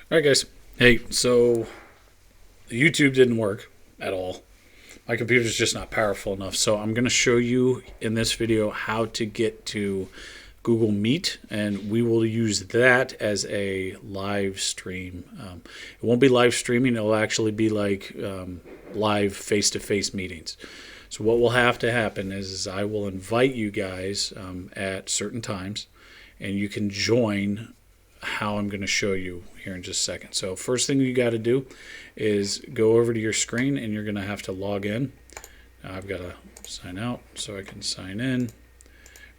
All right, guys. Hey, so YouTube didn't work at all. My computer's just not powerful enough. So I'm going to show you in this video how to get to Google Meet, and we will use that as a live stream. It won't be live streaming. It'll actually be like live face-to-face meetings. So what will have to happen is I will invite you guys at certain times, and you can join how I'm going to show you here in just a second. So first thing you got to do is go over to your screen, and you're going to have to log in. Now I've got to sign out so I can sign in.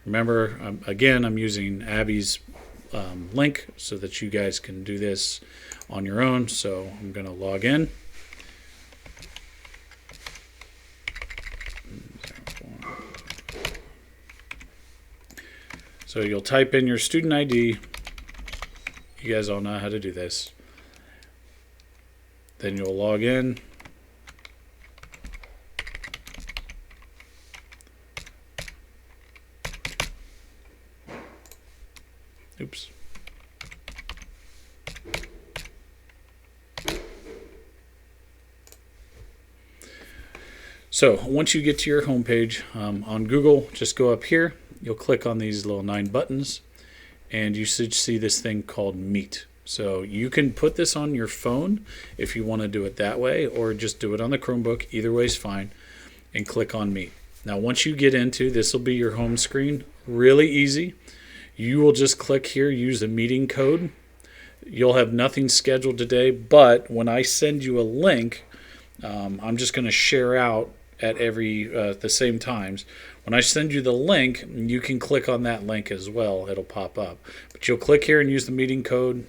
Remember, again, I'm using Abby's link so that you guys can do this on your own. So I'm going to log in. So you'll type in your student ID. You guys all know how to do this. Then you'll log in. Oops. So once you get to your home page on Google, just go up here. You'll click on these little 9 buttons, and you should see this thing called Meet. So you can put this on your phone if you want to do it that way, or just do it on the Chromebook. Either way is fine, and click on Meet. Now once you get into this, will be your home screen. Really easy. You will just click here, use the meeting code. You'll have nothing scheduled today, but when I send you a link, I'm just going to share out at the same times. When I send you the link, you can click on that link as well. It'll pop up. But you'll click here and use the meeting code.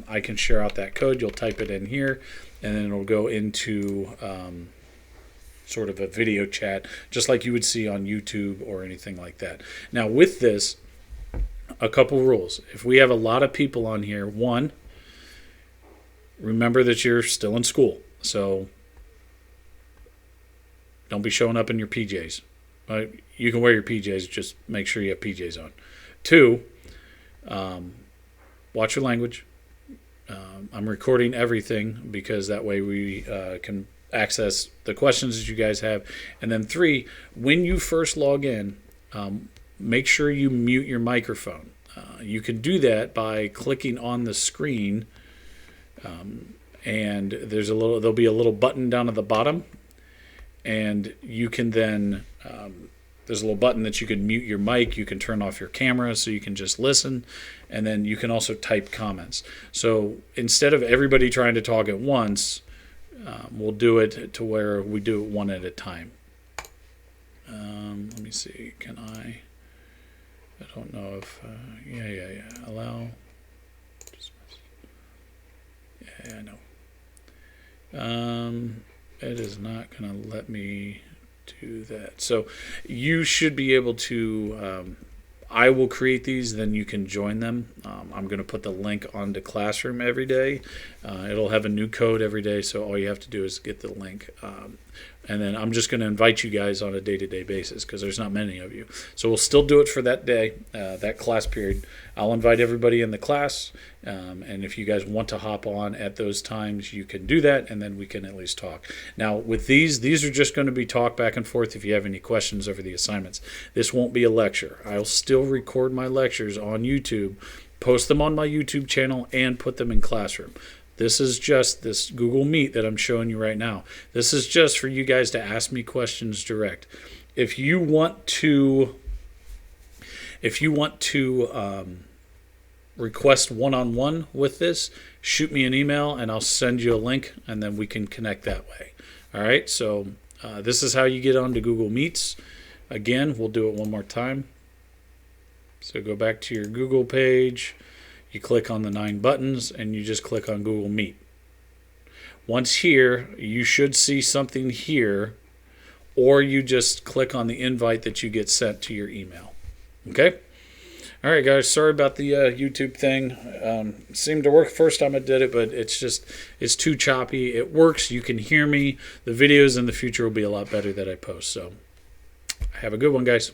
I can share out that code. You'll type it in here, and then it'll go into sort of a video chat, just like you would see on YouTube or anything like that. Now with this, a couple rules. If we have a lot of people on here, one, remember that you're still in school. So don't be showing up in your PJs. You can wear your PJs, just make sure you have PJs on. Two, watch your language. I'm recording everything because that way we can access the questions that you guys have. And then three, when you first log in, make sure you mute your microphone. You can do that by clicking on the screen, and there'll be a little button down at the bottom, and you can then there's a little button that you can mute your mic. You can turn off your camera so you can just listen, and then you can also type comments. So instead of everybody trying to talk at once, we'll do it to where we do it one at a time. Let me see. Can I don't know if yeah. Allow. Yeah, no. It is not going to let me do that. So you should be able to. I will create these, then you can join them. I'm going to put the link onto Classroom every day. It'll have a new code every day, so all you have to do is get the link. And then I'm just going to invite you guys on a day-to-day basis because there's not many of you. So we'll still do it for that day, that class period. I'll invite everybody in the class, and if you guys want to hop on at those times, you can do that, and then we can at least talk. Now, with these are just going to be talk back and forth if you have any questions over the assignments. This won't be a lecture. I'll still record my lectures on YouTube, post them on my YouTube channel, and put them in Classroom. This is just this Google Meet that I'm showing you right now. This is just for you guys to ask me questions direct. If you want to request one-on-one with this, shoot me an email and I'll send you a link, and then we can connect that way. All right, so this is how you get onto Google Meets. Again, we'll do it one more time. So go back to your Google page. You click on the 9 buttons, and you just click on Google Meet. Once here, you should see something here, or you just click on the invite that you get sent to your email. Okay? All right, guys. Sorry about the YouTube thing. It seemed to work first time I did it, but it's too choppy. It works. You can hear me. The videos in the future will be a lot better that I post. So have a good one, guys.